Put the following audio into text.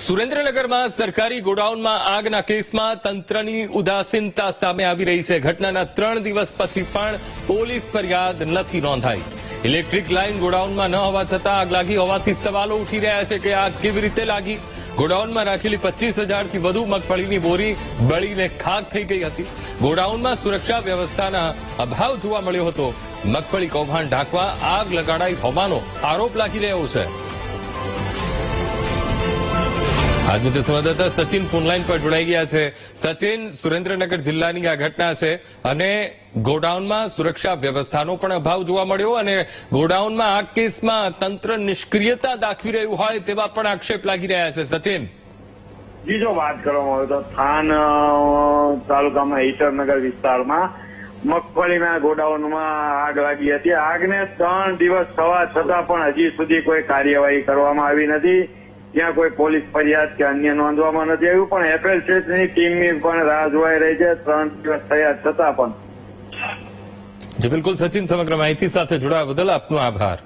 સુરેન્દ્રનગરમાં સરકારી ગોડાઉનમાં આગના કેસમાં તંત્રની ઉદાસીનતા સામે આવી રહી છે. ઘટનાના 3 દિવસ પછી પણ પોલીસ ફરિયાદ નથી નોંધાઈ. ઇલેક્ટ્રિક લાઇન ગોડાઉનમાં ન હોવા છતાં આગ લાગી હોવાથી સવાલો ઉઠી રહ્યા છે કે આગ કેવી રીતે લાગી. ગોડાઉનમાં રાખેલી 25,000 થી વધુ મગફળીની બોરી બળીને ખાક થઈ ગઈ હતી. ગોડાઉનમાં સુરક્ષા વ્યવસ્થાના અભાવ જોવા મળ્યો હતો. મગફળી કૌભાંડ ઢાંકવા આગ લગાડાઈ હોવાનો આરોપ લાગી રહ્યો છે. આજ મુદ્દે સંવાદદાતા સચિન ફોનલાઈન પર જોડાઈ ગયા છે. સચિન, સુરેન્દ્રનગર જિલ્લાની આ ઘટના છે અને ગોડાઉનમાં સુરક્ષા વ્યવસ્થાનો પણ અભાવ જોવા મળ્યો અને ગોડાઉનમાં આ કેસમાં તંત્ર નિષ્ક્રિયતા દાખવી રહ્યું હોય તેવા પણ આક્ષેપ લાગી રહ્યા છે. સચિન, જી, જો વાત કરવામાં આવે તો થાન તાલુકામાં ઈટરનગર વિસ્તારમાં મગફળીના ગોડાઉનમાં આગ લાગી હતી. આગને 3 દિવસ થવા છતાં પણ હજી સુધી કોઈ કાર્યવાહી કરવામાં આવી નથી. ત્યાં કોઈ પોલીસ ફરિયાદ કે અન્ય નોંધવામાં નથી આવ્યું. પણ એફએલસીની ટીમની પણ રાહ જોવાઈ રહી છે 3 દિવસ થયા છતાં પણ. જી બિલકુલ સચિન, સમગ્ર માહિતી સાથે જોડાવા બદલ આપનો આભાર.